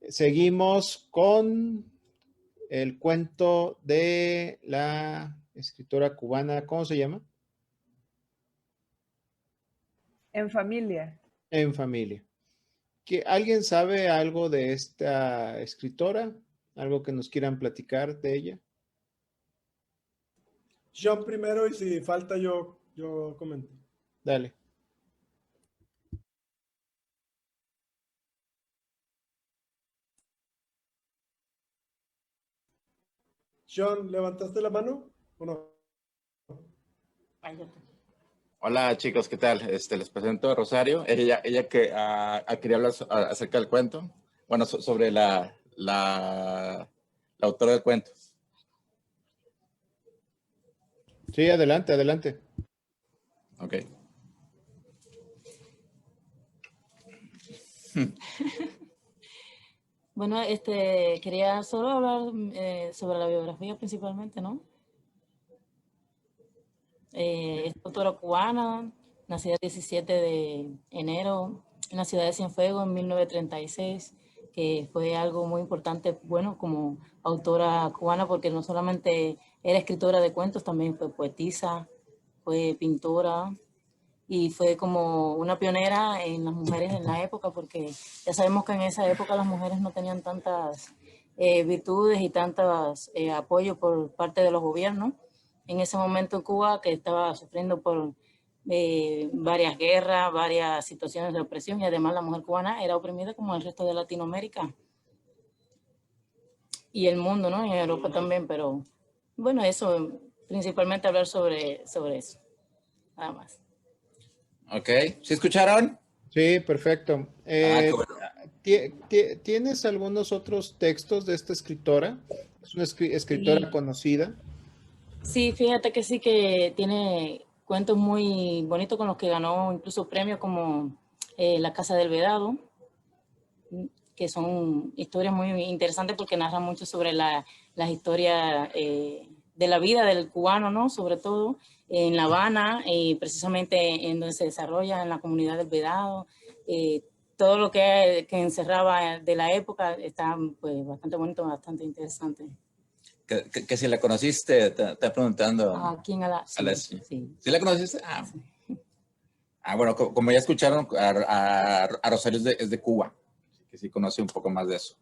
Seguimos con el cuento de la escritora cubana. ¿Cómo se llama? En familia. En familia. ¿Alguien sabe algo de esta escritora? ¿Algo que nos quieran platicar de ella? John primero y si falta yo comento. Dale. John, ¿levantaste la mano o no? Hola chicos, ¿qué tal? Les presento a Rosario. Ella que quería hablar acerca del cuento. Bueno, sobre la autora del cuento. Sí, adelante, adelante. Ok. Bueno, quería solo hablar sobre la biografía principalmente, ¿no? Es autora cubana, nacida el 17 de enero en la ciudad de Cienfuegos en 1936, que fue algo muy importante, bueno, como autora cubana, porque no solamente era escritora de cuentos, también fue poetisa, fue pintora, y fue como una pionera en las mujeres en la época, porque ya sabemos que en esa época las mujeres no tenían tantas virtudes y tantos apoyo por parte de los gobiernos. En ese momento en Cuba, que estaba sufriendo por varias guerras, varias situaciones de opresión, y además la mujer cubana era oprimida como el resto de Latinoamérica y el mundo, ¿no? En Europa también, pero bueno, eso, principalmente hablar sobre eso, nada más. Ok, ¿sí escucharon? Sí, perfecto. Qué bueno. ¿Tienes algunos otros textos de esta escritora? Es una escritora conocida. Sí, fíjate que sí, que tiene cuentos muy bonitos con los que ganó incluso premios como La Casa del Vedado, que son historias muy interesantes porque narran mucho sobre las historias de la vida del cubano, ¿no? Sobre todo en La Habana, precisamente en donde se desarrolla en la comunidad del Vedado. Todo lo que encerraba de la época está pues, bastante bonito, bastante interesante. Que si la conociste, te preguntando. ¿A quién? Sí. ¿Sí la conociste? Sí. Bueno, como ya escucharon, a Rosario es de Cuba, que sí conoce un poco más de eso.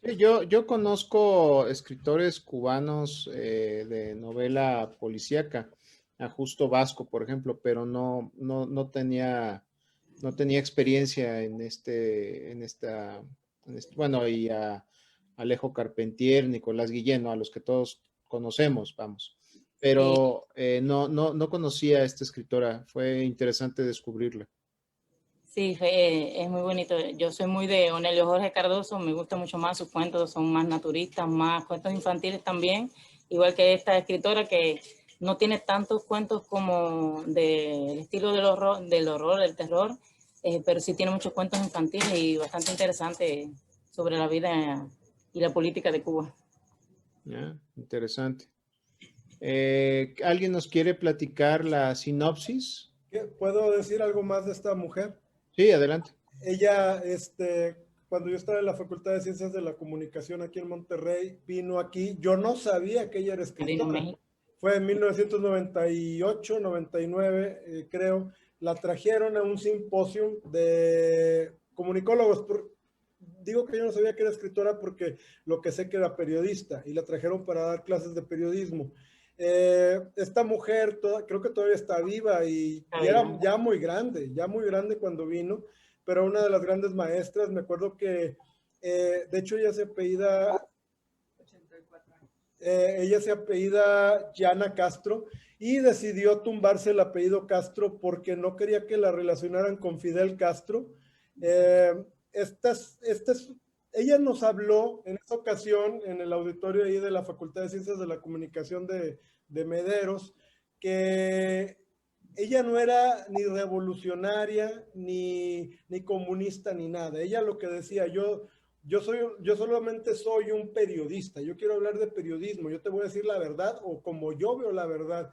Sí, yo conozco escritores cubanos de novela policíaca, a Justo Vasco, por ejemplo, pero no tenía experiencia bueno, y a Alejo Carpentier, Nicolás Guillén, ¿no? A los que todos conocemos, vamos. Pero no conocía a esta escritora, fue interesante descubrirla. Sí, es muy bonito. Yo soy muy de Onelio Jorge Cardoso, me gusta mucho más sus cuentos, son más naturistas, más cuentos infantiles también, igual que esta escritora que no tiene tantos cuentos como del estilo del horror, del terror, pero sí tiene muchos cuentos infantiles y bastante interesantes sobre la vida y la política de Cuba. Interesante. ¿Alguien nos quiere platicar la sinopsis? ¿Puedo decir algo más de esta mujer? Sí, adelante. Ella, cuando yo estaba en la Facultad de Ciencias de la Comunicación aquí en Monterrey, vino aquí. Yo no sabía que ella era escritora. Fue en 1998, 99, creo. La trajeron a un simposio de comunicólogos. Digo que yo no sabía que era escritora porque lo que sé que era periodista y la trajeron para dar clases de periodismo. Esta mujer creo que todavía está viva y era ya muy grande cuando vino, pero una de las grandes maestras, me acuerdo que de hecho ella se apellida 84 años. Ella se apellida Yana Castro y decidió tumbarse el apellido Castro porque no quería que la relacionaran con Fidel Castro. Ella nos habló en esta ocasión en el auditorio ahí de la Facultad de Ciencias de la Comunicación de Mederos, que ella no era ni revolucionaria, ni comunista, ni nada. Ella lo que decía, yo solamente soy un periodista, yo quiero hablar de periodismo, yo te voy a decir la verdad o como yo veo la verdad.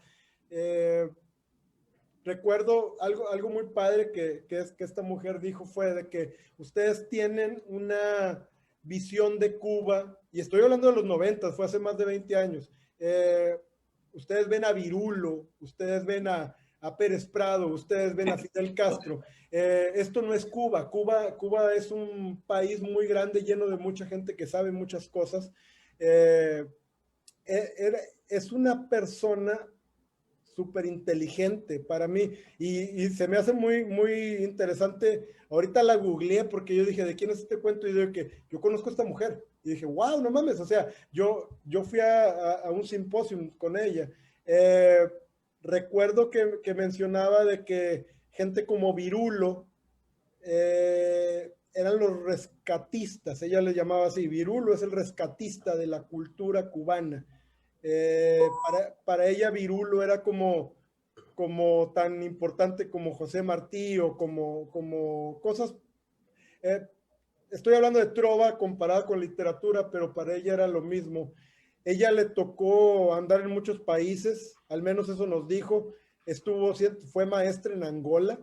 recuerdo algo muy padre que esta mujer dijo fue de que ustedes tienen una visión de Cuba, y estoy hablando de los 90, fue hace más de 20 años. Ustedes ven a Virulo, ustedes ven a Pérez Prado, ustedes ven a Fidel Castro. Esto no es Cuba. Cuba es un país muy grande, lleno de mucha gente que sabe muchas cosas. Es una persona súper inteligente para mí y se me hace muy interesante. Ahorita la googleé porque yo dije, ¿de quién es este cuento? Y digo que yo conozco a esta mujer. Y dije, wow, no mames, o sea, yo fui a un simposio con ella. Recuerdo que mencionaba de que gente como Virulo eran los rescatistas, ella le llamaba así, Virulo es el rescatista de la cultura cubana. Para ella Virulo era como tan importante como José Martí o como cosas, estoy hablando de trova comparada con literatura, pero para ella era lo mismo. Ella le tocó andar en muchos países, al menos eso nos dijo, fue maestra en Angola,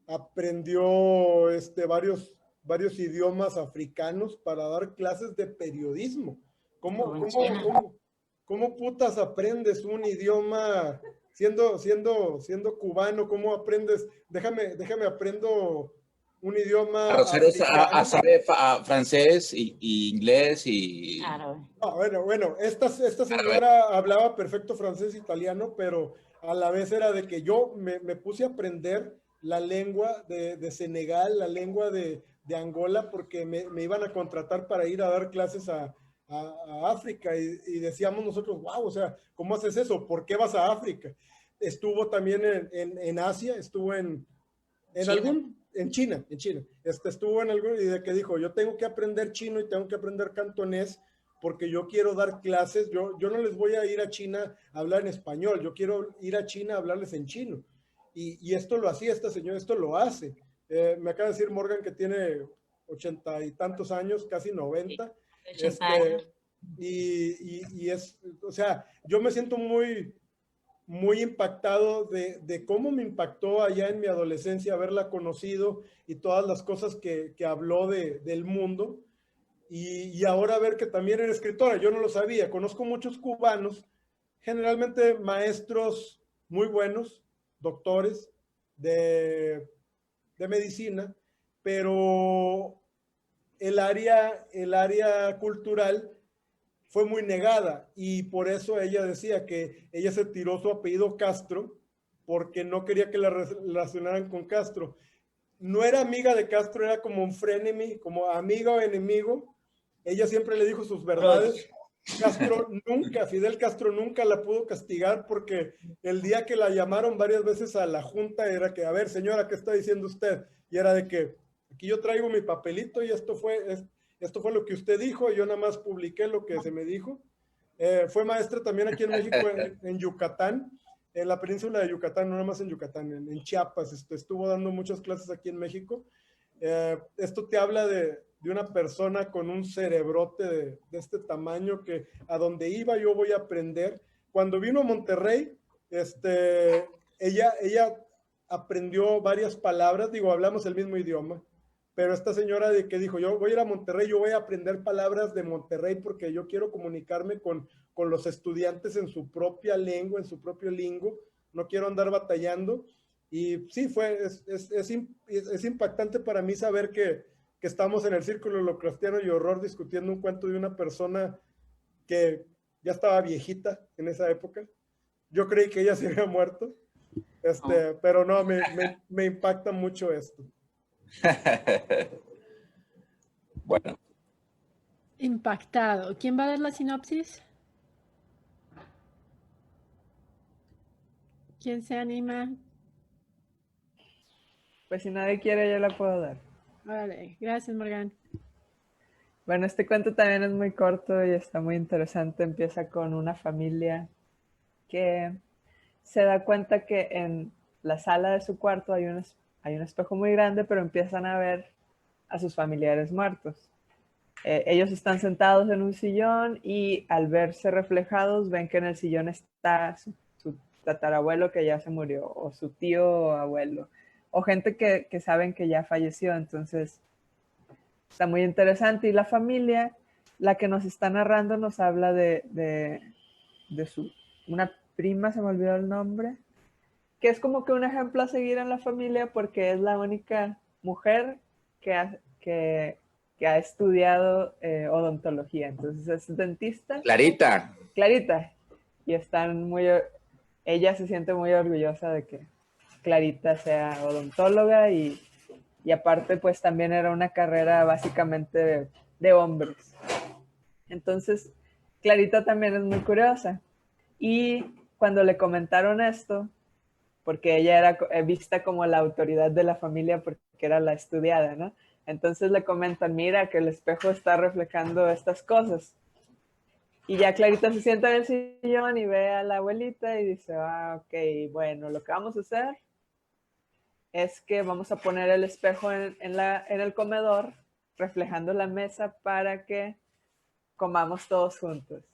aprendió varios idiomas africanos para dar clases de periodismo. ¿Cómo putas aprendes un idioma siendo cubano? ¿Cómo aprendes? Déjame aprendo un idioma Rosario sabe francés y inglés y... Árabe. Bueno, esta señora hablaba perfecto francés e italiano, pero a la vez era de que yo me puse a aprender la lengua de Senegal, la lengua de Angola, porque me iban a contratar para ir a dar clases a África y decíamos nosotros, wow, o sea, ¿cómo haces eso? ¿Por qué vas a África? Estuvo también en Asia, estuvo en China. Estuvo en algún, y de que dijo, yo tengo que aprender chino y tengo que aprender cantonés porque yo quiero dar clases, yo no les voy a ir a China a hablar en español, yo quiero ir a China a hablarles en chino. Y esto lo hacía esta señora, esto lo hace. Me acaba de decir Morgan que tiene 80 y tantos años, casi 90. Y es, o sea, yo me siento muy impactado de cómo me impactó allá en mi adolescencia haberla conocido y todas las cosas que habló del mundo. Y ahora ver que también era escritora, yo no lo sabía. Conozco muchos cubanos, generalmente maestros muy buenos, doctores de medicina, pero el área cultural fue muy negada y por eso ella decía que ella se tiró su apellido Castro porque no quería que la relacionaran con Castro. No era amiga de Castro, era como un frenemy, como amigo o enemigo. Ella siempre le dijo sus verdades. Fidel Castro nunca la pudo castigar porque el día que la llamaron varias veces a la junta era que, a ver, señora, ¿qué está diciendo usted? Y era de que, aquí yo traigo mi papelito y esto fue lo que usted dijo, y yo nada más publiqué lo que se me dijo. Fue maestra también aquí en México, en Yucatán, en la península de Yucatán, no nada más en Yucatán, en Chiapas, estuvo dando muchas clases aquí en México. Esto te habla de una persona con un cerebrote de este tamaño que a donde iba yo voy a aprender. Cuando vino a Monterrey, ella aprendió varias palabras, digo, hablamos el mismo idioma, pero esta señora que dijo, yo voy a ir a Monterrey, yo voy a aprender palabras de Monterrey porque yo quiero comunicarme con los estudiantes en su propia lengua, en su propio lingo, no quiero andar batallando. Y sí, es impactante para mí saber que estamos en el Círculo Lovecraftiano y Horror discutiendo un cuento de una persona que ya estaba viejita en esa época. Yo creí que ella se había muerto, pero no, me impacta mucho esto. Bueno. Impactado. ¿Quién va a dar la sinopsis? ¿Quién se anima? Pues si nadie quiere, yo la puedo dar. Vale, gracias, Morgan. Bueno, este cuento también es muy corto y está muy interesante. Empieza con una familia que se da cuenta que en la sala de su cuarto hay un espejo muy grande, pero empiezan a ver a sus familiares muertos. Ellos están sentados en un sillón y al verse reflejados ven que en el sillón está su tatarabuelo que ya se murió, o su tío abuelo, o gente que saben que ya falleció. Entonces, está muy interesante. Y la familia, la que nos está narrando, nos habla de una prima, se me olvidó el nombre, que es como que un ejemplo a seguir en la familia porque es la única mujer que ha estudiado odontología. Entonces es dentista. Clarita. Clarita. Y ella se siente muy orgullosa de que Clarita sea odontóloga y aparte pues también era una carrera básicamente de hombres. Entonces Clarita también es muy curiosa. Y cuando le comentaron esto, porque ella era vista como la autoridad de la familia porque era la estudiada, ¿no? Entonces le comentan, mira que el espejo está reflejando estas cosas. Y ya Clarita se sienta en el sillón y ve a la abuelita y dice, ok, bueno, lo que vamos a hacer es que vamos a poner el espejo en el comedor, reflejando la mesa para que comamos todos juntos.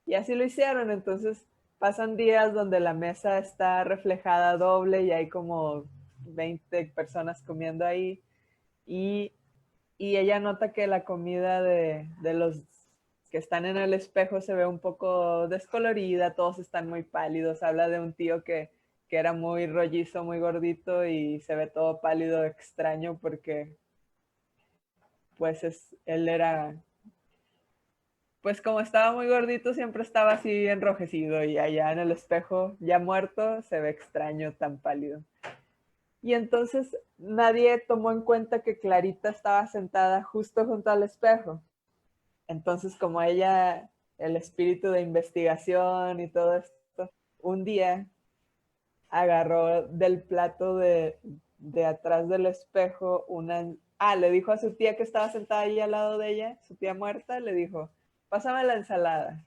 Y así lo hicieron. Entonces pasan días donde la mesa está reflejada doble y hay como 20 personas comiendo ahí. Y ella nota que la comida de los que están en el espejo se ve un poco descolorida, todos están muy pálidos. Habla de un tío que era muy rollizo, muy gordito y se ve todo pálido, extraño, porque pues él era, pues como estaba muy gordito, siempre estaba así enrojecido y allá en el espejo, ya muerto, se ve extraño, tan pálido. Y entonces nadie tomó en cuenta que Clarita estaba sentada justo junto al espejo. Entonces, como ella, el espíritu de investigación y todo esto, un día agarró del plato de atrás del espejo le dijo a su tía que estaba sentada ahí al lado de ella, su tía muerta, le dijo, pásame la ensalada,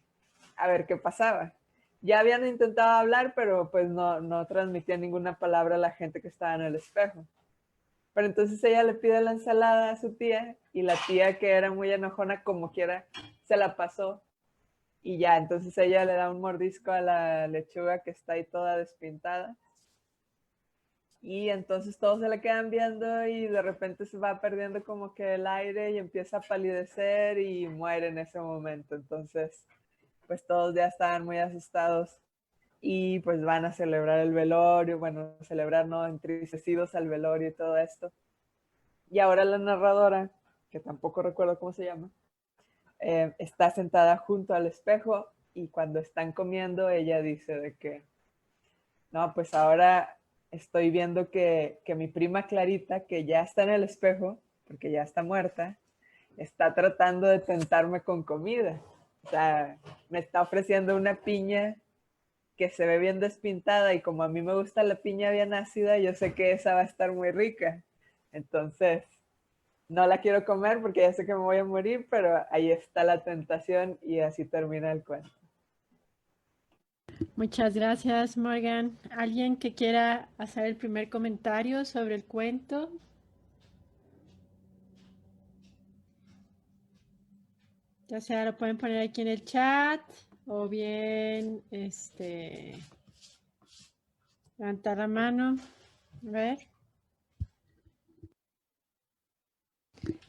a ver qué pasaba. Ya habían intentado hablar, pero pues no transmitía ninguna palabra a la gente que estaba en el espejo. Pero entonces ella le pide la ensalada a su tía y la tía, que era muy enojona como quiera, se la pasó y ya, entonces ella le da un mordisco a la lechuga que está ahí toda despintada y entonces todos se le quedan viendo y de repente se va perdiendo como que el aire y empieza a palidecer y muere en ese momento. Entonces pues todos ya estaban muy asustados y pues van a celebrar el velorio, bueno, celebrar, no, entristecidos al velorio y todo esto. Y ahora la narradora, que tampoco recuerdo cómo se llama, está sentada junto al espejo y cuando están comiendo ella dice de que, no, pues ahora estoy viendo que mi prima Clarita, que ya está en el espejo, porque ya está muerta, está tratando de tentarme con comida. O sea, me está ofreciendo una piña que se ve bien despintada y como a mí me gusta la piña bien ácida, yo sé que esa va a estar muy rica. Entonces, no la quiero comer porque ya sé que me voy a morir, pero ahí está la tentación y así termina el cuento. Muchas gracias, Morgan. ¿Alguien que quiera hacer el primer comentario sobre el cuento? Ya sea lo pueden poner aquí en el chat o bien levantar la mano. A ver.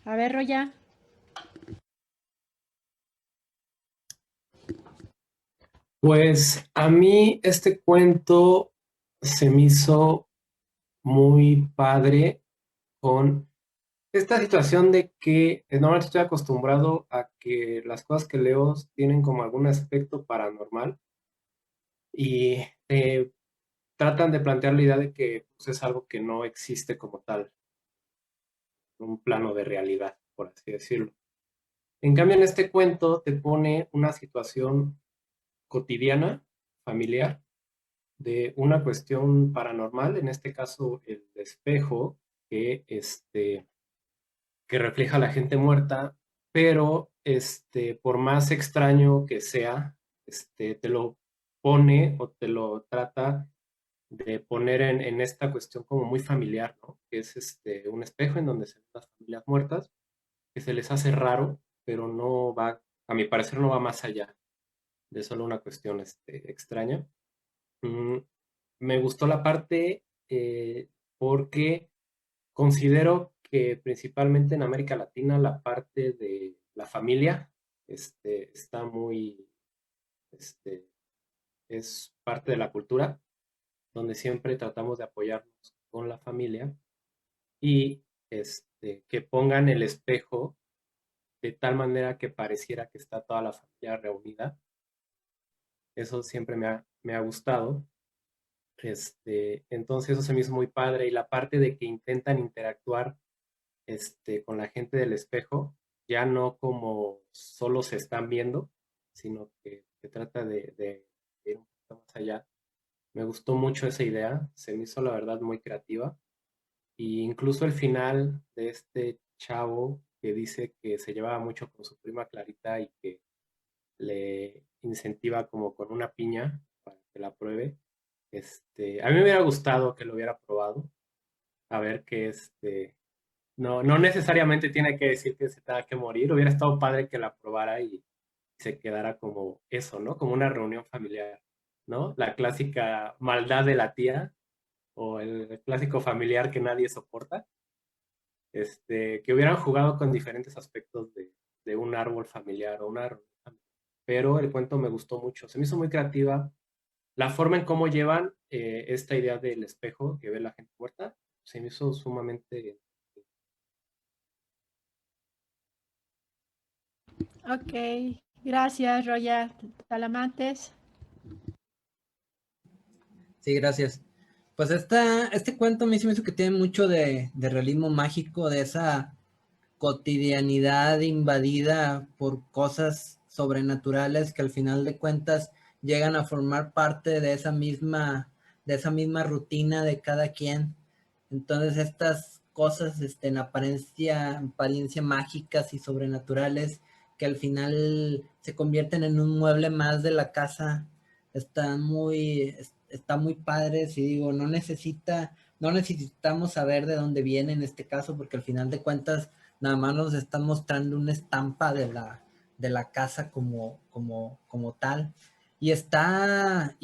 A ver, Roya. Pues a mí este cuento se me hizo muy padre con esta situación de que normalmente estoy acostumbrado a que las cosas que leo tienen como algún aspecto paranormal y tratan de plantear la idea de que pues, es algo que no existe como tal, un plano de realidad, por así decirlo. En cambio, en este cuento te pone una situación cotidiana, familiar, de una cuestión paranormal, en este caso el espejo, que refleja a la gente muerta, pero por más extraño que sea, te lo pone o te lo trata de poner en esta cuestión como muy familiar, ¿no? Que es un espejo en donde se ven las familias muertas, que se les hace raro, pero no va, a mi parecer no va más allá de solo una cuestión extraña. me gustó la parte porque considero que principalmente en América Latina la parte de la familia está muy, es parte de la cultura, donde siempre tratamos de apoyarnos con la familia y que pongan el espejo de tal manera que pareciera que está toda la familia reunida. Eso siempre me ha gustado. Entonces eso se me hizo muy padre. Y la parte de que intentan interactuar con la gente del espejo, ya no como solo se están viendo, sino que se trata de ir un poquito más allá. Me gustó mucho esa idea, se me hizo la verdad muy creativa. Y incluso el final de este chavo que dice que se llevaba mucho con su prima Clarita y que le incentiva como con una piña para que la pruebe. A mí me hubiera gustado que lo hubiera probado, a ver que no necesariamente tiene que decir que se tenga que morir, hubiera estado padre que la probara y se quedara como eso, ¿no? Como una reunión familiar, ¿no? La clásica maldad de la tía o el clásico familiar que nadie soporta, que hubieran jugado con diferentes aspectos de un árbol familiar o una reunión familiar. Pero el cuento me gustó mucho, se me hizo muy creativa. La forma en cómo llevan esta idea del espejo que ve la gente muerta, se me hizo sumamente... Ok, gracias, Roya Talamantes. Sí, gracias. Pues este cuento a mí se me hizo que tiene mucho de realismo mágico, de esa cotidianidad invadida por cosas sobrenaturales que al final de cuentas llegan a formar parte de esa misma rutina de cada quien. Entonces estas cosas en apariencia mágicas y sobrenaturales que al final se convierten en un mueble más de la casa, está muy padres y digo, no necesitamos saber de dónde viene en este caso, porque al final de cuentas nada más nos están mostrando una estampa de la casa como tal. Y está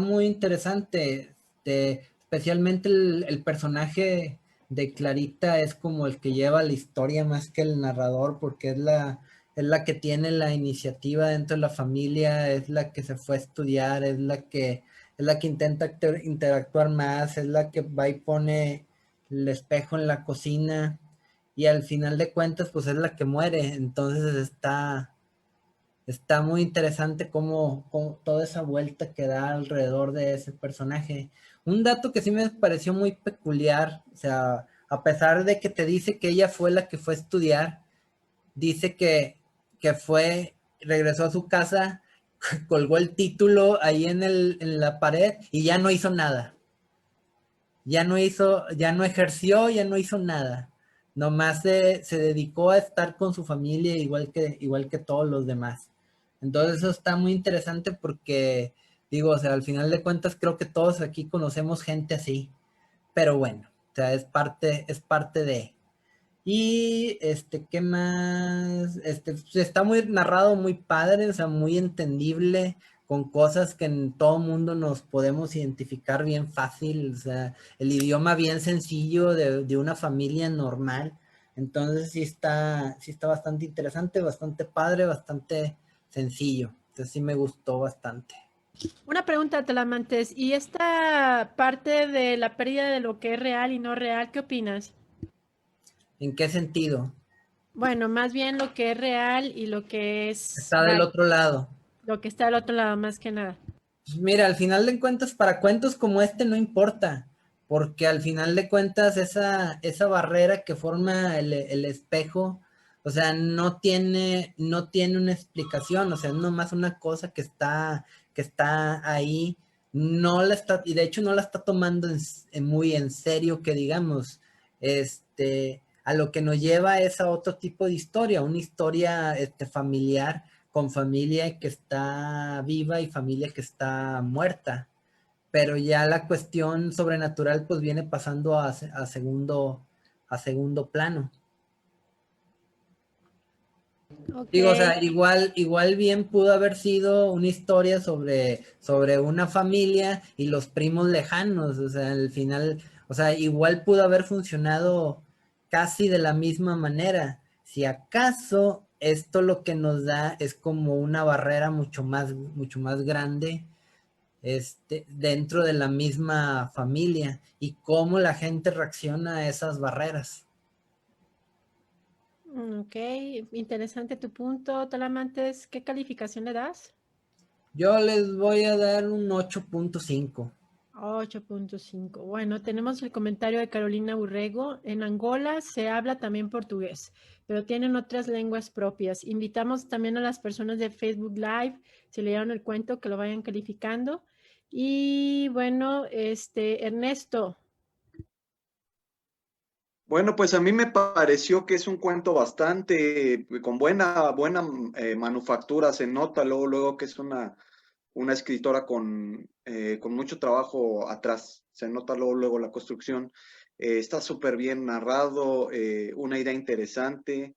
muy interesante, especialmente el personaje de Clarita es como el que lleva la historia más que el narrador, porque es la que tiene la iniciativa dentro de la familia, es la que se fue a estudiar, es la que intenta interactuar más, es la que va y pone el espejo en la cocina y al final de cuentas pues es la que muere. Entonces está muy interesante cómo toda esa vuelta que da alrededor de ese personaje. Un dato que sí me pareció muy peculiar, o sea, a pesar de que te dice que ella fue la que fue a estudiar, dice que regresó a su casa, colgó el título ahí en la pared y ya no hizo nada. Ya no ejerció, ya no hizo nada. Nomás se dedicó a estar con su familia igual que todos los demás. Entonces eso está muy interesante porque, digo, o sea, al final de cuentas creo que todos aquí conocemos gente así. Pero bueno, o sea, es parte de... Y ¿qué más? Pues, está muy narrado, muy padre, o sea, muy entendible, con cosas que en todo mundo nos podemos identificar bien fácil, o sea, el idioma bien sencillo de una familia normal. Entonces sí está bastante interesante, bastante padre, bastante sencillo. Entonces sí me gustó bastante. Una pregunta, Talamantes. ¿Y esta parte de la pérdida de lo que es real y no real, qué opinas? ¿En qué sentido? Bueno, más bien lo que es real y lo que es Está del otro lado. lo que está al otro lado, más que nada. Pues mira, al final de cuentas, para cuentos como este no importa, porque al final de cuentas esa barrera que forma el espejo, o sea, no tiene una explicación, o sea, es nomás una cosa que está ahí, y de hecho no la está tomando muy en serio, que digamos, a lo que nos lleva es a otro tipo de historia, una historia familiar, con familia que está viva y familia que está muerta. Pero ya la cuestión sobrenatural pues viene pasando a segundo plano. Ok. Digo, o sea, igual bien pudo haber sido una historia sobre una familia y los primos lejanos, o sea, al final, o sea, igual pudo haber funcionado casi de la misma manera. Si acaso esto lo que nos da es como una barrera mucho más grande, dentro de la misma familia y cómo la gente reacciona a esas barreras. Ok, interesante tu punto, Talamantes. ¿Qué calificación le das? Yo les voy a dar un 8.5. 8.5. Bueno, tenemos el comentario de Carolina Urrego. En Angola se habla también portugués, pero tienen otras lenguas propias. Invitamos también a las personas de Facebook Live, si leyeron el cuento, que lo vayan calificando. Y bueno, Ernesto. Bueno, pues a mí me pareció que es un cuento bastante, con buena manufactura, se nota luego que es una escritora con mucho trabajo atrás, se nota luego la construcción, está súper bien narrado, una idea interesante,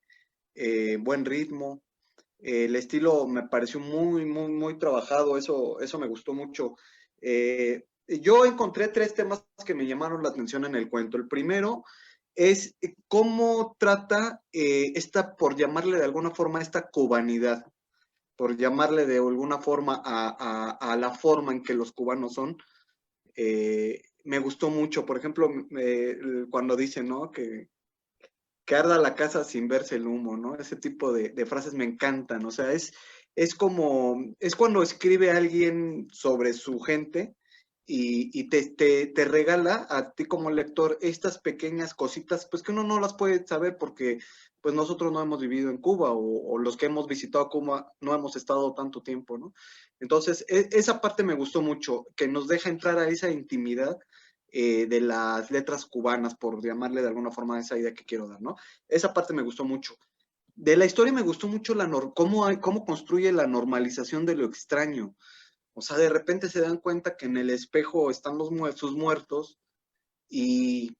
buen ritmo, el estilo me pareció muy trabajado, eso me gustó mucho. Yo encontré 3 temas que me llamaron la atención en el cuento. El primero es cómo trata por llamarle de alguna forma, esta cubanidad, por llamarle de alguna forma a la forma en que los cubanos son. Me gustó mucho, por ejemplo, cuando dicen, ¿no? Que arda la casa sin verse el humo, ¿no? Ese tipo de frases me encantan, o sea, es cuando escribe alguien sobre su gente y te regala a ti como lector estas pequeñas cositas, pues que uno no las puede saber porque pues nosotros no hemos vivido en Cuba o los que hemos visitado Cuba no hemos estado tanto tiempo, ¿no? Entonces, esa parte me gustó mucho, que nos deja entrar a esa intimidad de las letras cubanas, por llamarle de alguna forma esa idea que quiero dar, ¿no? Esa parte me gustó mucho. De la historia me gustó mucho cómo construye la normalización de lo extraño. O sea, de repente se dan cuenta que en el espejo están sus muertos y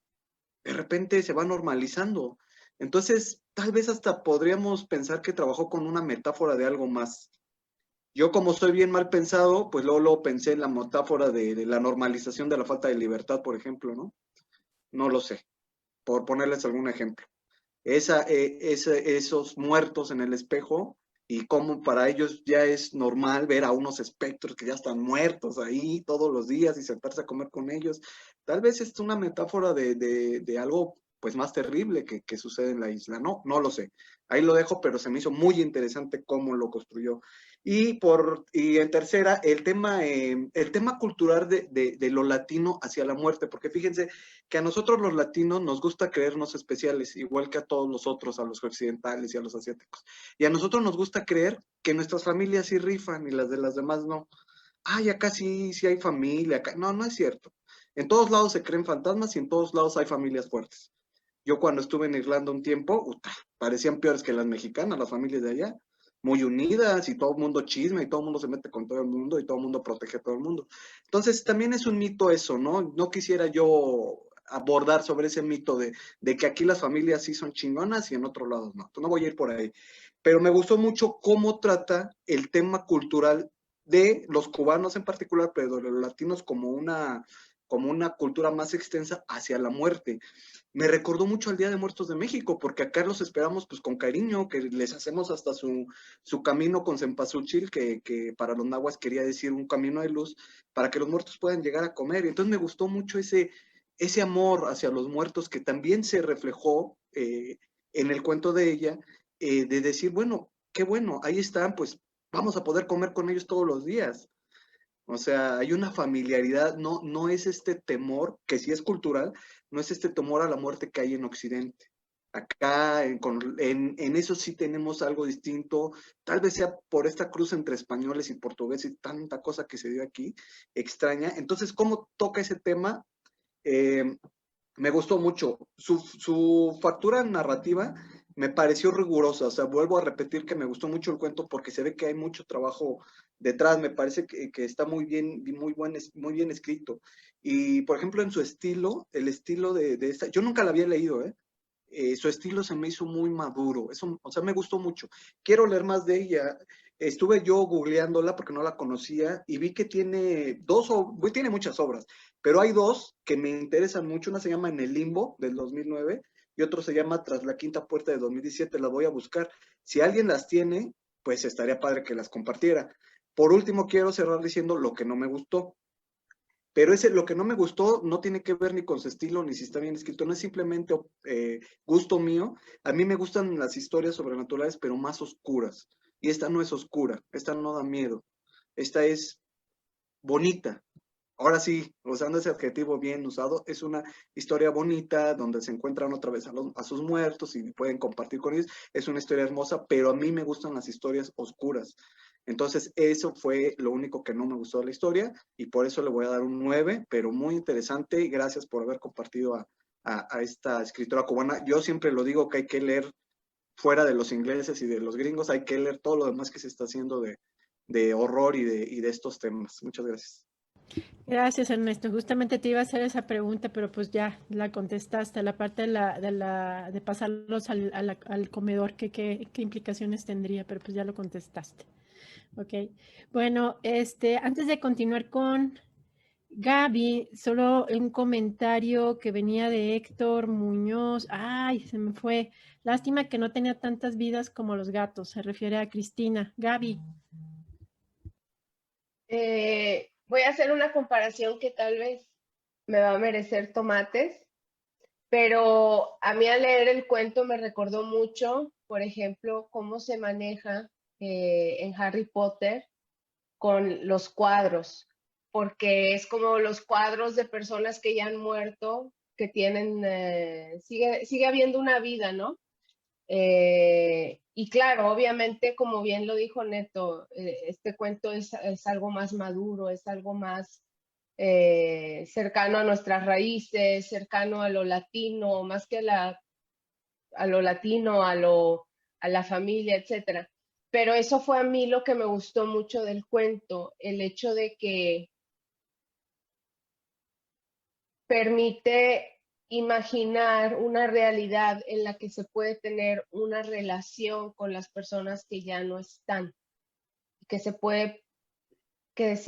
de repente se va normalizando. Entonces, tal vez hasta podríamos pensar que trabajó con una metáfora de algo más. Yo como soy bien mal pensado, pues luego pensé en la metáfora de la normalización de la falta de libertad, por ejemplo, ¿no? No lo sé, por ponerles algún ejemplo. Esos muertos en el espejo y cómo para ellos ya es normal ver a unos espectros que ya están muertos ahí todos los días y sentarse a comer con ellos. Tal vez es una metáfora de algo pues más terrible que sucede en la isla. No lo sé. Ahí lo dejo, pero se me hizo muy interesante cómo lo construyó. Y en tercera, el tema cultural de lo latino hacia la muerte, porque fíjense que a nosotros los latinos nos gusta creernos especiales, igual que a todos los otros, a los occidentales y a los asiáticos. Y a nosotros nos gusta creer que nuestras familias sí rifan y las de las demás no. Ay, acá sí hay familia, acá. No es cierto. En todos lados se creen fantasmas y en todos lados hay familias fuertes. Yo cuando estuve en Irlanda un tiempo, parecían peores que las mexicanas, las familias de allá, muy unidas y todo el mundo chisme y todo el mundo se mete con todo el mundo y todo el mundo protege a todo el mundo. Entonces también es un mito eso, ¿no? No quisiera yo abordar sobre ese mito de que aquí las familias sí son chingonas y en otros lados no. No voy a ir por ahí. Pero me gustó mucho cómo trata el tema cultural de los cubanos en particular, pero de los latinos como una cultura más extensa hacia la muerte. Me recordó mucho al Día de Muertos de México, porque acá los esperamos pues con cariño, que les hacemos hasta su camino con cempasúchil, que para los nahuas quería decir un camino de luz, para que los muertos puedan llegar a comer. Y entonces me gustó mucho ese amor hacia los muertos que también se reflejó en el cuento de ella, de decir, bueno, qué bueno, ahí están, pues vamos a poder comer con ellos todos los días. O sea, hay una familiaridad, no es este temor, que sí es cultural, no es este temor a la muerte que hay en Occidente. Acá en eso sí tenemos algo distinto, tal vez sea por esta cruz entre españoles y portugueses y tanta cosa que se dio aquí, extraña. Entonces, ¿cómo toca ese tema? Me gustó mucho. Su factura narrativa me pareció rigurosa, o sea, vuelvo a repetir que me gustó mucho el cuento porque se ve que hay mucho trabajo detrás, me parece que está muy bien escrito. Y, por ejemplo, en su estilo, el estilo de esta, yo nunca la había leído, su estilo se me hizo muy maduro, eso, o sea, me gustó mucho. Quiero leer más de ella. Estuve yo googleándola porque no la conocía y vi que tiene tiene muchas obras, pero hay dos que me interesan mucho. Una se llama En el Limbo, del 2009, y otro se llama Tras la Quinta Puerta, de 2017. La voy a buscar. Si alguien las tiene, pues estaría padre que las compartiera. Por último, quiero cerrar diciendo lo que no me gustó. Pero lo que no me gustó no tiene que ver ni con su estilo, ni si está bien escrito, no es simplemente gusto mío. A mí me gustan las historias sobrenaturales, pero más oscuras. Y esta no es oscura, esta no da miedo. Esta es bonita. Ahora sí, usando ese adjetivo bien usado, es una historia bonita donde se encuentran otra vez a sus muertos y pueden compartir con ellos. Es una historia hermosa, pero a mí me gustan las historias oscuras. Entonces, eso fue lo único que no me gustó de la historia y por eso le voy a dar un 9, pero muy interesante y gracias por haber compartido a esta escritora cubana. Yo siempre lo digo que hay que leer fuera de los ingleses y de los gringos, hay que leer todo lo demás que se está haciendo de horror y de estos temas. Muchas gracias. Gracias, Ernesto. Justamente te iba a hacer esa pregunta, pero pues ya la contestaste. La parte de pasarlos al comedor, ¿qué implicaciones tendría? Pero pues ya lo contestaste. Ok. Bueno, antes de continuar con Gaby, solo un comentario que venía de Héctor Muñoz. Ay, se me fue. Lástima que no tenía tantas vidas como los gatos. Se refiere a Cristina. Gaby. Voy a hacer una comparación que tal vez me va a merecer tomates, pero a mí al leer el cuento me recordó mucho, por ejemplo, cómo se maneja en Harry Potter con los cuadros, porque es como los cuadros de personas que ya han muerto, que tienen, sigue habiendo una vida, ¿no? Y claro, obviamente, como bien lo dijo Neto, este cuento es algo más maduro, es algo más cercano a nuestras raíces, cercano a lo latino, más que a lo latino, a la familia, etcétera. Pero eso fue a mí lo que me gustó mucho del cuento, el hecho de que permite imaginar una realidad en la que se puede tener una relación con las personas que ya no están, que se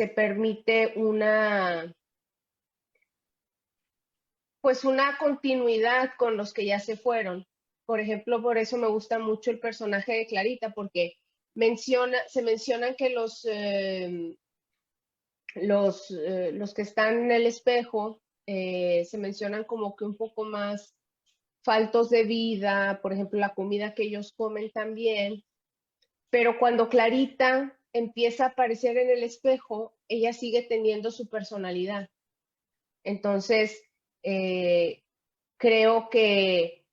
permite pues una continuidad con los que ya se fueron. Por ejemplo, por eso me gusta mucho el personaje de Clarita, porque se mencionan que los que están en el espejo se mencionan como que un poco más faltos de vida, por ejemplo, la comida que ellos comen también, pero cuando Clarita empieza a aparecer en el espejo, ella sigue teniendo su personalidad. Entonces, creo que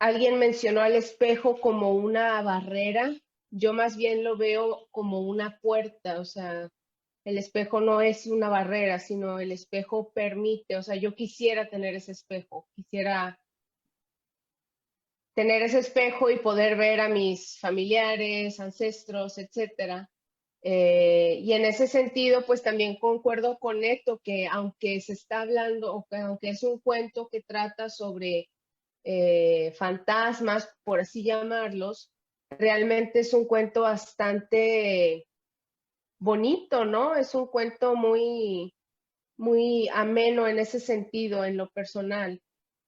alguien mencionó al espejo como una barrera, yo más bien lo veo como una puerta, o sea, el espejo no es una barrera, sino el espejo permite, o sea, yo quisiera tener ese espejo, quisiera tener ese espejo y poder ver a mis familiares, ancestros, etcétera. Y en ese sentido, pues también concuerdo con Neto que aunque se está hablando, o que aunque es un cuento que trata sobre fantasmas, por así llamarlos, realmente es un cuento bastante bonito, ¿no? Es un cuento muy, muy ameno en ese sentido, en lo personal.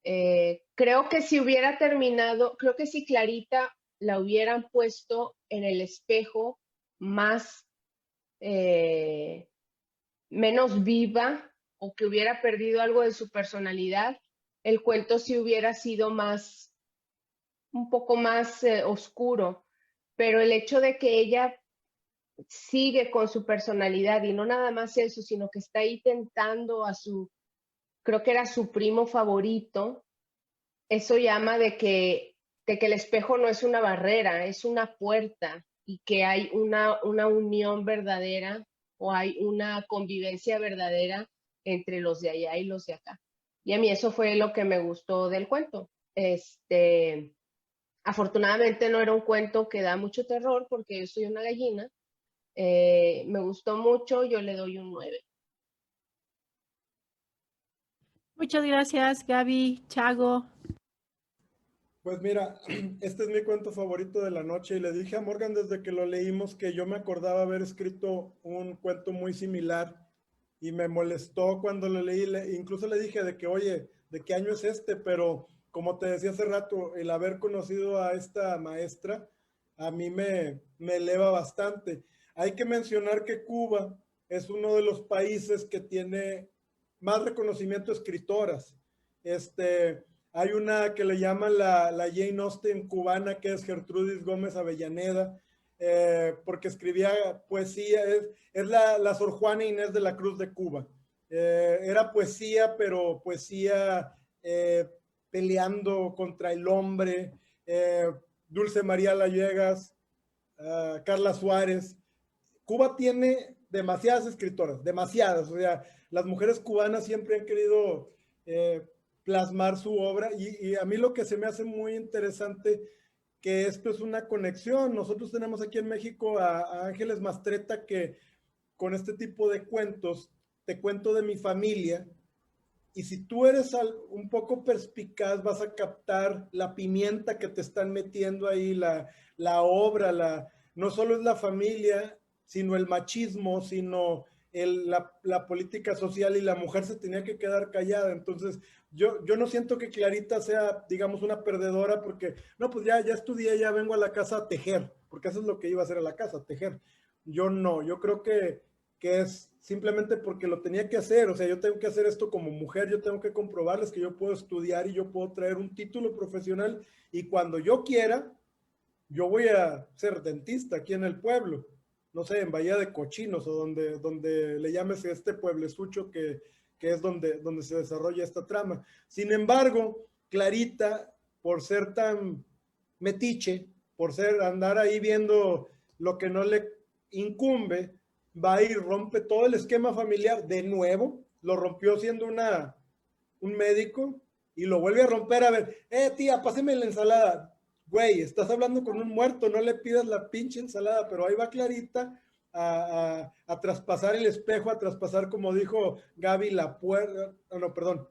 Creo que si hubiera terminado, creo que si Clarita la hubieran puesto en el espejo más, menos viva, o que hubiera perdido algo de su personalidad, el cuento sí hubiera sido un poco más oscuro, pero el hecho de que ella sigue con su personalidad y no nada más eso, sino que está ahí tentando creo que era su primo favorito, eso llama de que el espejo no es una barrera, es una puerta y que hay una unión verdadera o hay una convivencia verdadera entre los de allá y los de acá. Y a mí eso fue lo que me gustó del cuento. Afortunadamente no era un cuento que da mucho terror porque yo soy una gallina. Me gustó mucho, yo le doy un 9. Muchas gracias, Gaby, Chago. Pues mira, este es mi cuento favorito de la noche y le dije a Morgan desde que lo leímos que yo me acordaba haber escrito un cuento muy similar y me molestó cuando lo leí, incluso le dije de que, oye, ¿de qué año es este? Pero como te decía hace rato, el haber conocido a esta maestra a mí me eleva bastante. Hay que mencionar que Cuba es uno de los países que tiene más reconocimiento a escritoras. Hay una que le llaman la Jane Austen cubana, que es Gertrudis Gómez Avellaneda, porque escribía poesía, es la Sor Juana Inés de la Cruz de Cuba. Era poesía, pero poesía peleando contra el hombre. Dulce María Gallegas, Carla Suárez. Cuba tiene demasiadas escritoras, demasiadas. O sea, las mujeres cubanas siempre han querido plasmar su obra y a mí lo que se me hace muy interesante que esto es una conexión. Nosotros tenemos aquí en México a Ángeles Mastretta que con este tipo de cuentos, te cuento de mi familia, y si tú eres un poco perspicaz vas a captar la pimienta que te están metiendo ahí, la obra, no solo es la familia, sino el machismo, sino la política social, y la mujer se tenía que quedar callada. Entonces yo no siento que Clarita sea, digamos, una perdedora porque, no, pues ya estudié, ya vengo a la casa a tejer, porque eso es lo que iba a hacer a la casa, tejer. Yo no, yo creo que es simplemente porque lo tenía que hacer. O sea, yo tengo que hacer esto como mujer, yo tengo que comprobarles que yo puedo estudiar y yo puedo traer un título profesional, y cuando yo quiera, yo voy a ser dentista aquí en el pueblo, no sé, en Bahía de Cochinos, o donde le llames este pueblezucho que es donde se desarrolla esta trama. Sin embargo, Clarita, por ser tan metiche, por andar ahí viendo lo que no le incumbe, va y rompe todo el esquema familiar de nuevo. Lo rompió siendo un médico y lo vuelve a romper. A ver, tía, páseme la ensalada. Güey, estás hablando con un muerto, no le pidas la pinche ensalada. Pero ahí va Clarita a traspasar el espejo, a traspasar, como dijo Gaby, la puerta. No, perdón.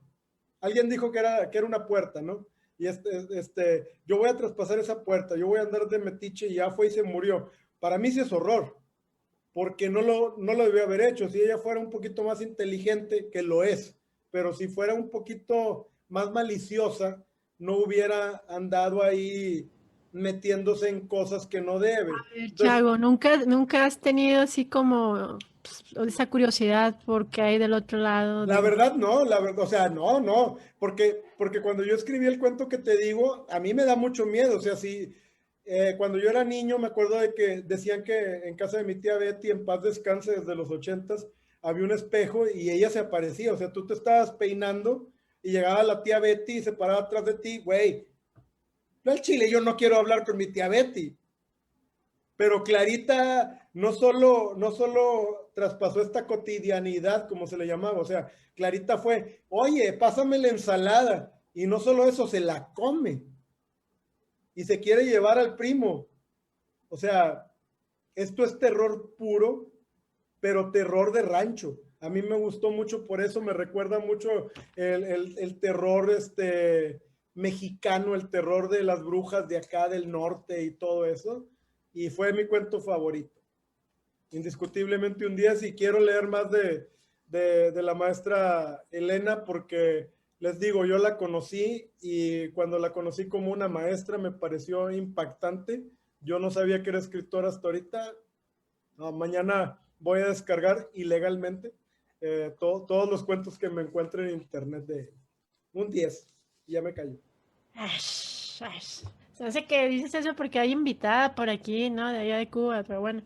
Alguien dijo que era una puerta, ¿no? Y yo voy a traspasar esa puerta, yo voy a andar de metiche, y ya fue y se murió. Para mí sí es horror, porque no lo debió haber hecho. Si ella fuera un poquito más inteligente, que lo es, pero si fuera un poquito más maliciosa, no hubiera andado ahí metiéndose en cosas que no debe. Entonces, Chago, ¿nunca has tenido así como esa curiosidad por qué hay del otro lado? la verdad no, o sea, no, porque cuando yo escribí el cuento que te digo, a mí me da mucho miedo. O sea, si cuando yo era niño me acuerdo de que decían que en casa de mi tía Betty, en paz descanse, desde los 80s, había un espejo y ella se aparecía. O sea, tú te estabas peinando y llegaba la tía Betty y se paraba atrás de ti. Güey, yo al chile yo no quiero hablar con mi tía Betty. Pero Clarita no solo traspasó esta cotidianidad, como se le llamaba. O sea, Clarita fue, oye, pásame la ensalada. Y no solo eso, se la come. Y se quiere llevar al primo. O sea, esto es terror puro, pero terror de rancho. A mí me gustó mucho, por eso me recuerda mucho el terror mexicano, el terror de las brujas de acá del norte y todo eso. Y fue mi cuento favorito. Indiscutiblemente un día, si quiero leer más de la maestra Elena, porque les digo, yo la conocí y cuando la conocí como una maestra me pareció impactante. Yo no sabía que era escritora hasta ahorita. No, mañana voy a descargar ilegalmente todos los cuentos que me encuentre en internet de un 10. Ya me cayó. Se hace que dices eso porque hay invitada por aquí, ¿no? De allá de Cuba, pero bueno.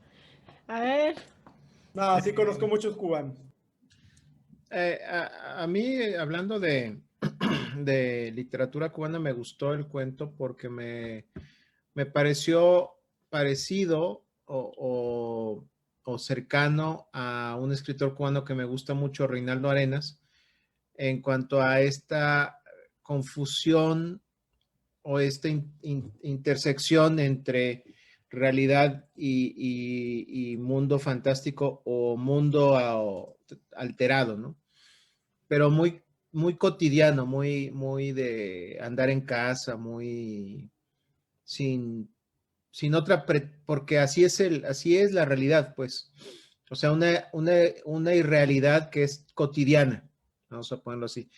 A ver. No, sí conozco muchos cubanos. A mí, hablando de literatura cubana, me gustó el cuento porque me pareció parecido o cercano a un escritor cubano que me gusta mucho, Reinaldo Arenas, en cuanto a esta confusión o esta intersección entre realidad y mundo fantástico o mundo alterado, ¿no? Pero muy muy cotidiano, muy de andar en casa, muy sin otra, porque así es la realidad, pues. O sea, una irrealidad que es cotidiana, vamos a ponerlo así.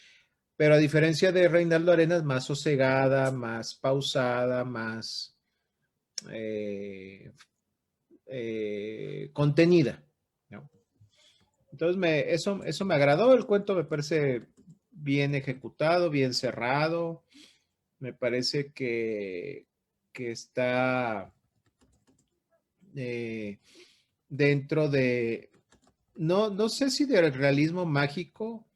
Pero a diferencia de Reinaldo Arenas, más sosegada, más pausada, más contenida, ¿no? Entonces, eso me agradó. El cuento me parece bien ejecutado, bien cerrado. Me parece que está dentro de, no sé si del realismo mágico,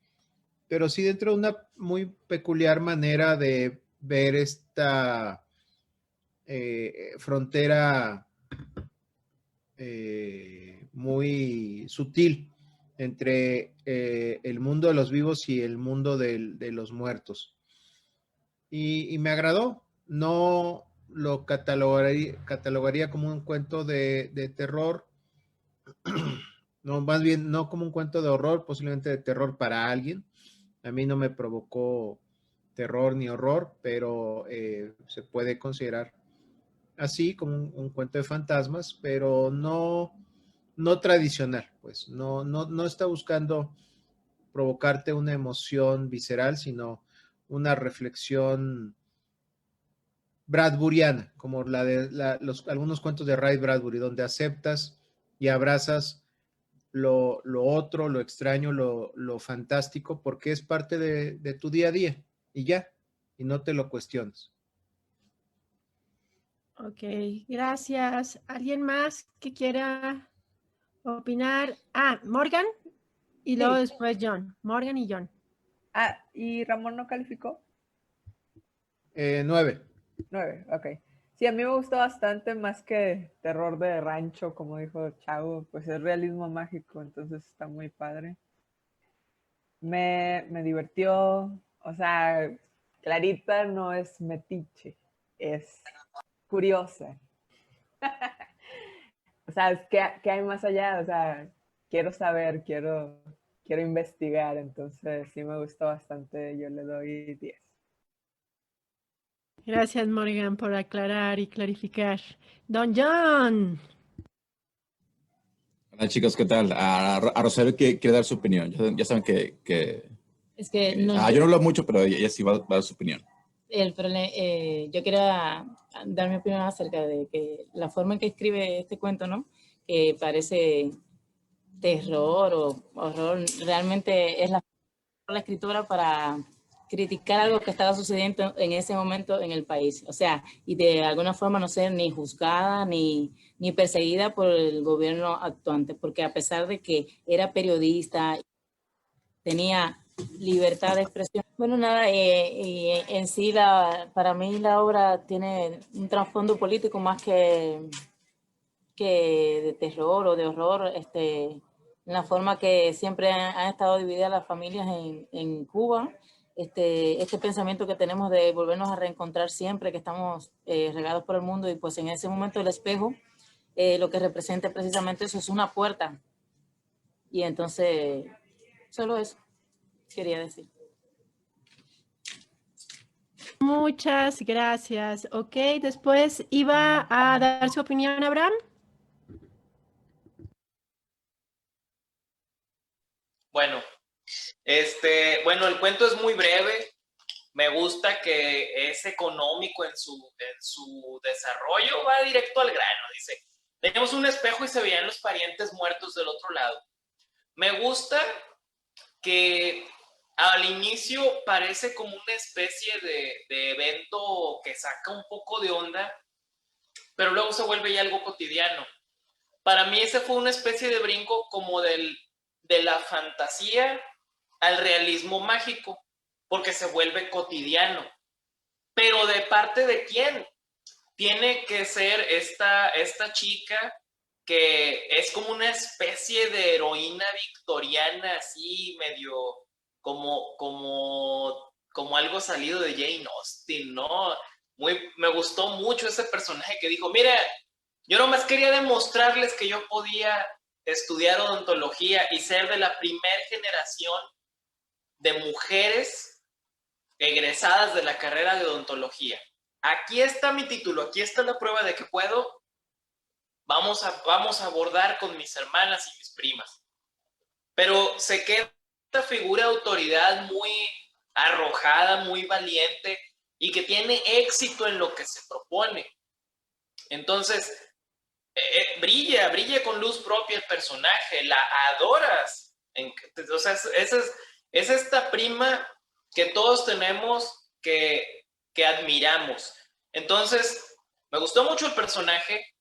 pero sí dentro de una muy peculiar manera de ver esta frontera muy sutil entre el mundo de los vivos y el mundo de los muertos. Y me agradó. No lo catalogaría como un cuento de terror, no, más bien no como un cuento de horror, posiblemente de terror para alguien. A mí no me provocó terror ni horror, pero se puede considerar así como un cuento de fantasmas, pero no tradicional, pues no está buscando provocarte una emoción visceral, sino una reflexión bradburiana, como la de algunos cuentos de Ray Bradbury, donde aceptas y abrazas lo otro, lo extraño, lo fantástico, porque es parte de tu día a día y ya, y no te lo cuestiones. Ok, gracias. ¿Alguien más que quiera opinar? Morgan y luego después John. Morgan y John. ¿Y Ramón no calificó? 9. 9, ok. Sí, a mí me gustó bastante, más que terror de rancho, como dijo Chavo, pues es realismo mágico, entonces está muy padre. Me divirtió, o sea, Clarita no es metiche, es curiosa. O sea, ¿qué hay más allá? O sea, quiero saber, quiero investigar, entonces sí me gustó bastante, yo le doy 10. Gracias, Morgan, por aclarar y clarificar. Don John. Hola chicos, ¿qué tal? A Rosario quiere dar su opinión. Ya saben Es que no, yo no hablo mucho, pero ella sí va a dar su opinión. Yo quería dar mi opinión acerca de que la forma en que escribe este cuento, ¿no? Que parece terror o horror, realmente es la escritora para criticar algo que estaba sucediendo en ese momento en el país. O sea, y de alguna forma no ser ni juzgada ni perseguida por el gobierno actuante, porque a pesar de que era periodista, tenía libertad de expresión. Bueno, nada, y en sí para mí la obra tiene un trasfondo político más que de terror o de horror, en la forma que siempre han estado divididas las familias en Cuba, este pensamiento que tenemos de volvernos a reencontrar siempre que estamos regados por el mundo, y pues en ese momento el espejo lo que representa precisamente eso es una puerta, y entonces solo eso quería decir. Muchas gracias. Ok, después iba a dar su opinión, Abraham. Bueno, el cuento es muy breve. Me gusta que es económico en su desarrollo, va directo al grano. Dice, teníamos un espejo y se veían los parientes muertos del otro lado. Me gusta que al inicio parece como una especie de evento que saca un poco de onda, pero luego se vuelve ya algo cotidiano. Para mí ese fue una especie de brinco como de la fantasía al realismo mágico, porque se vuelve cotidiano. Pero ¿de parte de quién? Tiene que ser esta chica que es como una especie de heroína victoriana, así medio como algo salido de Jane Austen, ¿no? Me gustó mucho ese personaje que dijo, mira, yo nomás quería demostrarles que yo podía estudiar odontología y ser de la primera generación de mujeres egresadas de la carrera de odontología. Aquí está mi título, aquí está la prueba de que puedo. Vamos a abordar con mis hermanas y mis primas. Pero se queda esta figura de autoridad muy arrojada, muy valiente y que tiene éxito en lo que se propone. Entonces, brilla con luz propia el personaje, la adoras. O sea, es esta prima que todos tenemos que admiramos. Entonces, me gustó mucho el personaje,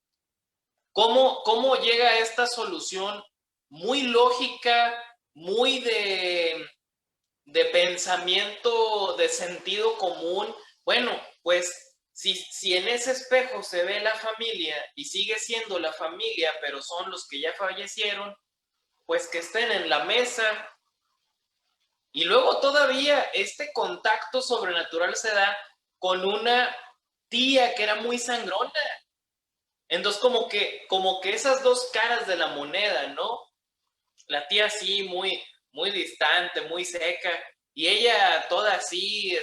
cómo llega a esta solución muy lógica, muy de pensamiento, de sentido común. Bueno, pues si en ese espejo se ve la familia y sigue siendo la familia, pero son los que ya fallecieron, pues que estén en la mesa. Y luego todavía este contacto sobrenatural se da con una tía que era muy sangrona. Entonces como que esas dos caras de la moneda, ¿no? La tía así muy distante, muy seca, y ella toda así,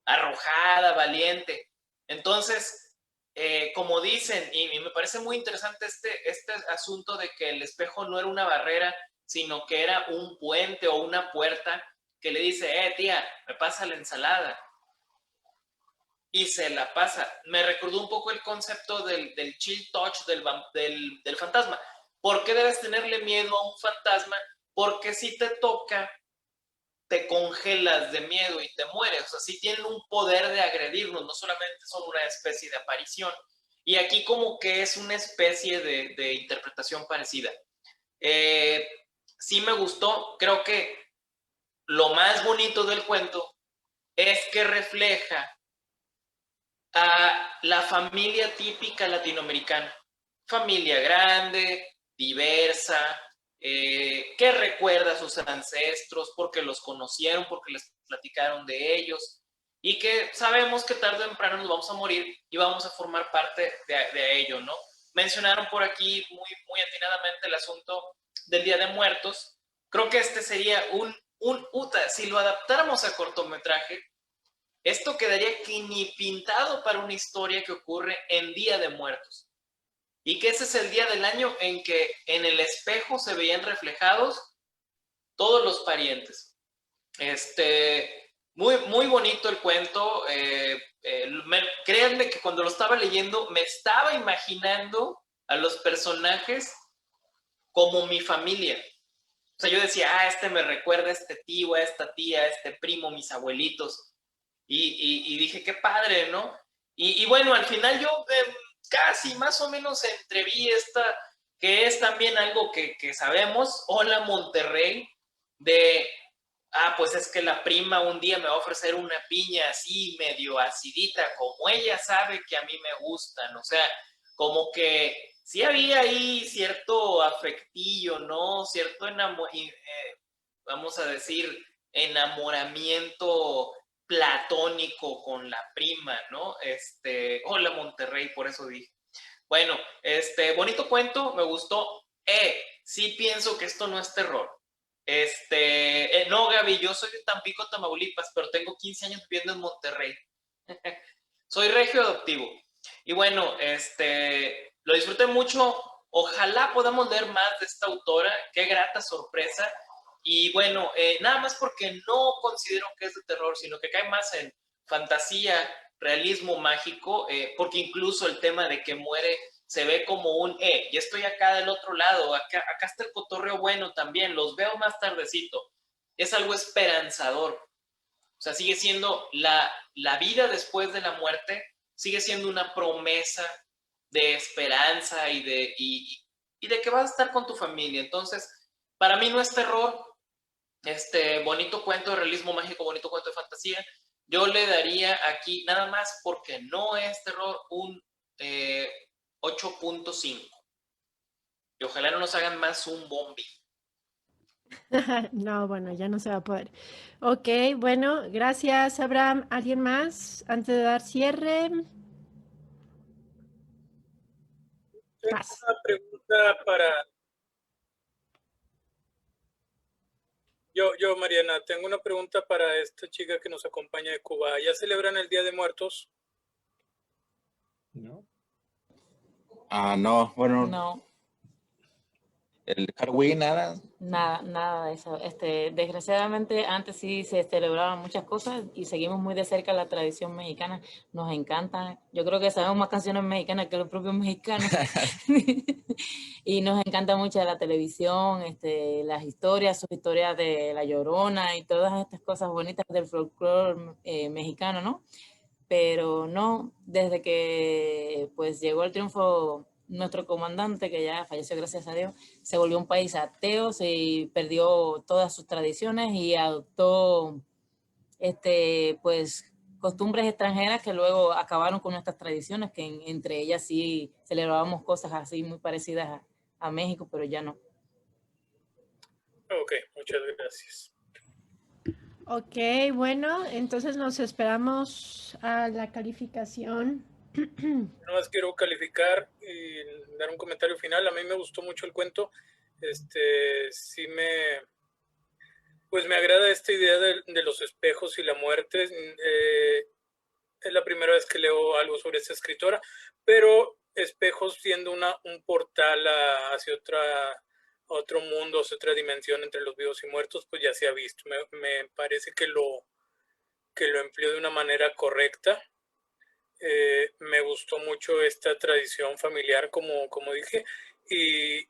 arrojada, valiente. Entonces, como dicen, y me parece muy interesante este asunto de que el espejo no era una barrera, sino que era un puente o una puerta que le dice, tía, me pasa la ensalada. Y se la pasa. Me recordó un poco el concepto del chill touch del fantasma. ¿Por qué debes tenerle miedo a un fantasma? Porque si te toca, te congelas de miedo y te mueres. O sea, sí tienen un poder de agredirnos, no solamente son una especie de aparición. Y aquí como que es una especie de interpretación parecida. Sí me gustó. Creo que lo más bonito del cuento es que refleja a la familia típica latinoamericana. Familia grande, diversa, que recuerda a sus ancestros porque los conocieron, porque les platicaron de ellos y que sabemos que tarde o temprano nos vamos a morir y vamos a formar parte de ello, ¿no? Mencionaron por aquí muy atinadamente el asunto del Día de Muertos. Creo que este sería si lo adaptáramos a cortometraje, esto quedaría que ni pintado para una historia que ocurre en Día de Muertos. Y que ese es el día del año en que en el espejo se veían reflejados todos los parientes. Muy bonito el cuento. Créanme que cuando lo estaba leyendo me estaba imaginando a los personajes como mi familia. O sea, yo decía, este me recuerda a este tío, a esta tía, a este primo, mis abuelitos. Y dije, qué padre, ¿no? Y bueno, al final yo casi más o menos entreví esta, que es también algo que sabemos, Hola Monterrey, pues es que la prima un día me va a ofrecer una piña así medio acidita, como ella sabe que a mí me gustan, o sea, como que sí había ahí cierto afectillo, ¿no? Cierto vamos a decir, enamoramiento platónico con la prima, ¿no? Hola Monterrey, por eso dije. Bueno, bonito cuento, me gustó. Sí pienso que esto no es terror. No, Gaby, yo soy de Tampico, Tamaulipas, pero tengo 15 años viviendo en Monterrey. Soy regio adoptivo. Y bueno, lo disfruté mucho. Ojalá podamos leer más de esta autora. Qué grata sorpresa. Y bueno, nada más porque no considero que es de terror, sino que cae más en fantasía, realismo mágico, porque incluso el tema de que muere se ve como ya estoy acá del otro lado, acá está el cotorreo bueno también, los veo más tardecito. Es algo esperanzador. O sea, sigue siendo la vida después de la muerte, sigue siendo una promesa de esperanza y de que vas a estar con tu familia. Entonces, para mí no es terror. Bonito cuento de realismo mágico, bonito cuento de fantasía. Yo le daría aquí, nada más porque no es terror, un 8.5. Y ojalá no nos hagan más un bombi. No, bueno, ya no se va a poder. Ok, bueno, gracias, Abraham. ¿Alguien más antes de dar cierre? Una pregunta para Yo, Mariana, tengo una pregunta para esta chica que nos acompaña de Cuba. ¿Ya celebran el Día de Muertos? ¿No? No, bueno, No, el Halloween, nada. nada de eso. Desgraciadamente antes sí se celebraban muchas cosas y seguimos muy de cerca la tradición mexicana. Nos encanta. Yo creo que sabemos más canciones mexicanas que los propios mexicanos. Y nos encanta mucho la televisión, las historias, sus historias de La Llorona y todas estas cosas bonitas del folclore mexicano, ¿no? Pero no, desde que pues llegó el triunfo nuestro comandante, que ya falleció gracias a Dios, se volvió un país ateo, se perdió todas sus tradiciones y adoptó pues costumbres extranjeras que luego acabaron con nuestras tradiciones, que entre ellas sí celebrábamos cosas así muy parecidas a México, pero ya no. Ok, muchas gracias. Ok, bueno, entonces nos esperamos a la calificación. Nada más quiero calificar y dar un comentario final. A mí me gustó mucho el cuento. Sí pues me agrada esta idea de los espejos y la muerte. Es la primera vez que leo algo sobre esta escritora, pero espejos siendo un portal hacia otro mundo, hacia otra dimensión entre los vivos y muertos, pues ya se ha visto. Me parece que lo empleó de una manera correcta. Me gustó mucho esta tradición familiar, como dije, y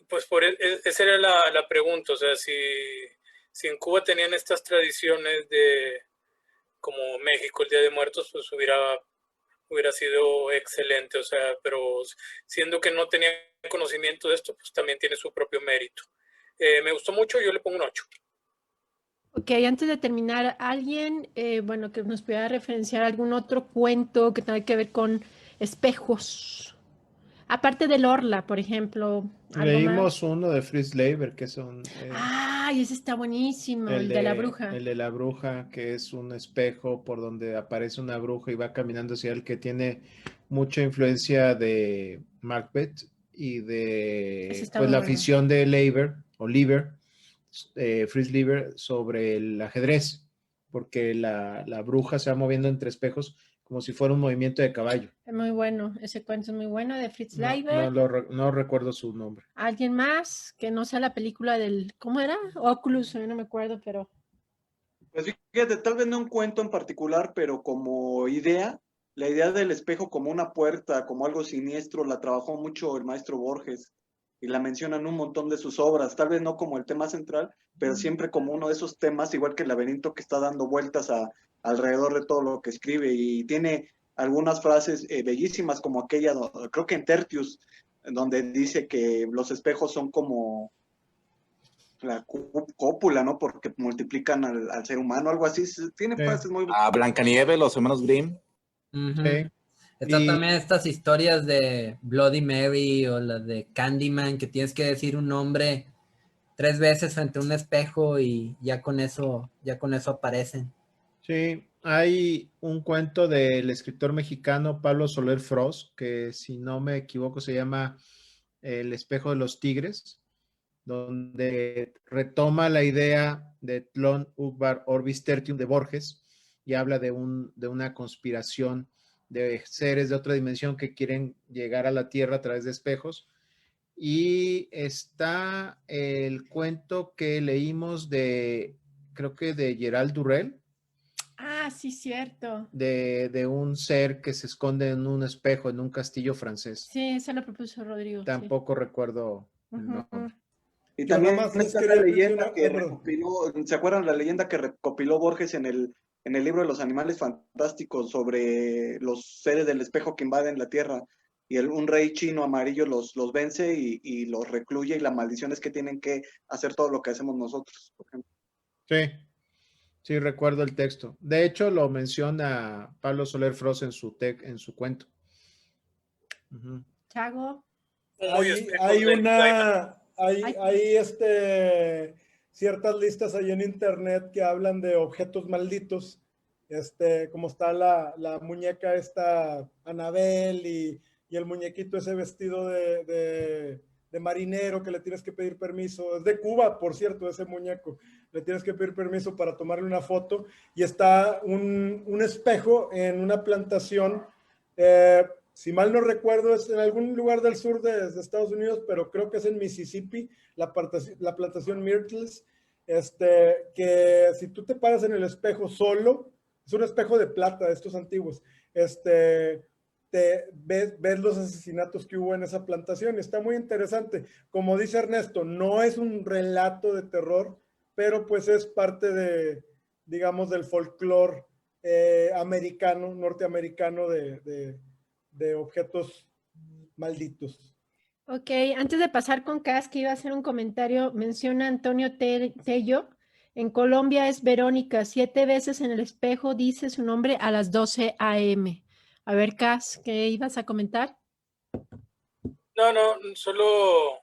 pues esa era la pregunta, o sea, si en Cuba tenían estas tradiciones como México, el Día de Muertos, pues hubiera sido excelente, o sea, pero siendo que no tenía conocimiento de esto, pues también tiene su propio mérito. Me gustó mucho, yo le pongo un 8. Ok, antes de terminar, ¿alguien, bueno, que nos pudiera referenciar algún otro cuento que tenga que ver con espejos? Aparte del Orla, por ejemplo, ¿algo Leímos más? uno de Fritz Leiber, que son ¡Ay, ese está buenísimo! El de la bruja. el de la bruja, que es un espejo por donde aparece una bruja y va caminando hacia él, que tiene mucha influencia de Macbeth y Ese de está pues muy la bueno. afición de Leiber, o Lieber, Fritz Leiber, sobre el ajedrez, porque la bruja se va moviendo entre espejos como si fuera un movimiento de caballo. Es muy bueno, ese cuento es muy bueno, de Fritz No, Leiber. no recuerdo su nombre. ¿Alguien más que no sea la película del, ¿cómo era? Oculus, no me acuerdo, pero... Pues fíjate, tal vez no un cuento en particular, pero como idea, la idea del espejo como una puerta, como algo siniestro, la trabajó mucho el maestro Borges y la menciona en un montón de sus obras, tal vez no como el tema central, pero siempre como uno de esos temas, igual que el laberinto que está dando vueltas alrededor de todo lo que escribe y tiene algunas frases bellísimas como aquella, creo que en Tertius, donde dice que los espejos son como la cópula, ¿no? Porque multiplican al ser humano, algo así. Tiene frases muy... Blancanieves, los hermanos Grimm. Está también estas historias de Bloody Mary o las de Candyman, que tienes que decir un nombre 3 veces frente a un espejo y ya con eso aparecen. Sí, hay un cuento del escritor mexicano Pablo Soler Frost, que si no me equivoco se llama El espejo de los tigres, donde retoma la idea de Tlön Uqbar Orbis Tertium de Borges y habla de una conspiración de seres de otra dimensión que quieren llegar a la Tierra a través de espejos. Y está el cuento que leímos creo que de Gerald Durrell, Ah, sí, cierto. de un ser que se esconde en un espejo en un castillo francés. Sí, eso lo propuso Rodrigo. Tampoco recuerdo el Ujú. nombre. Y Yo nada también más les está quería la leyenda mencionar- que perdón. recopiló, ¿se acuerdan la leyenda que recopiló Borges en el libro de los animales fantásticos sobre los seres del espejo que invaden la Tierra? Y un rey chino amarillo los vence y los recluye y la maldición es que tienen que hacer todo lo que hacemos nosotros, por ejemplo. Sí, recuerdo el texto. De hecho, lo menciona Pablo Soler Frost en su cuento. Ujú. Chago. Hay ciertas listas ahí en internet que hablan de objetos malditos, como está la muñeca esta Anabel y el muñequito ese vestido de marinero que le tienes que pedir permiso. Es de Cuba, por cierto, ese muñeco. Le tienes que pedir permiso para tomarle una foto. Y está un espejo en una plantación. Si mal no recuerdo, es en algún lugar del sur de Estados Unidos, pero creo que es en Mississippi, la plantación Myrtles, que si tú te paras en el espejo solo, es un espejo de plata de estos antiguos, ves los asesinatos que hubo en esa plantación. Está muy interesante. Como dice Ernesto, no es un relato de terror, pero pues es parte de, digamos, del folclore americano, norteamericano de objetos malditos. Ok, antes de pasar con Cas, que iba a hacer un comentario, menciona Antonio Tello. En Colombia es Verónica, 7 veces en el espejo dice su nombre a las 12 a.m. A ver, Cas, ¿qué ibas a comentar? No, solo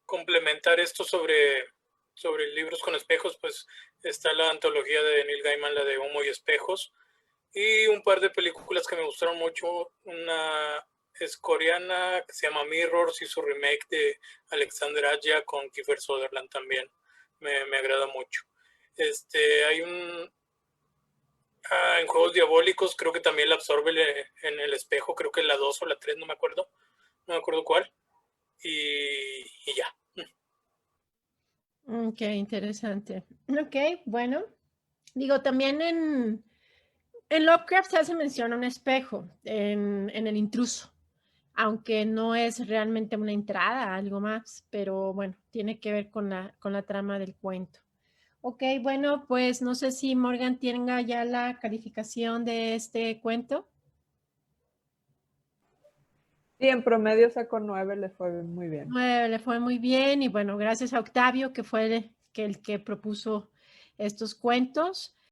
complementar esto sobre libros con espejos, pues está la antología de Neil Gaiman, la de Humo y Espejos, y un par de películas que me gustaron mucho. Una es coreana que se llama Mirrors y su remake de Alexander Aja con Kiefer Sutherland también me agrada mucho. Hay en Juegos Diabólicos creo que también la absorbe en el espejo, creo que la 2 o la 3, no me acuerdo cuál, y ya. Ok, interesante. Ok, bueno. Digo, también en Lovecraft se hace mención a un espejo en El Intruso, aunque no es realmente una entrada, algo más, pero bueno, tiene que ver con la trama del cuento. Ok, bueno, pues no sé si Morgan tenga ya la calificación de este cuento. Sí, en promedio sacó 9, le fue muy bien. 9, le fue muy bien, y bueno, gracias a Octavio, que fue el que propuso estos cuentos.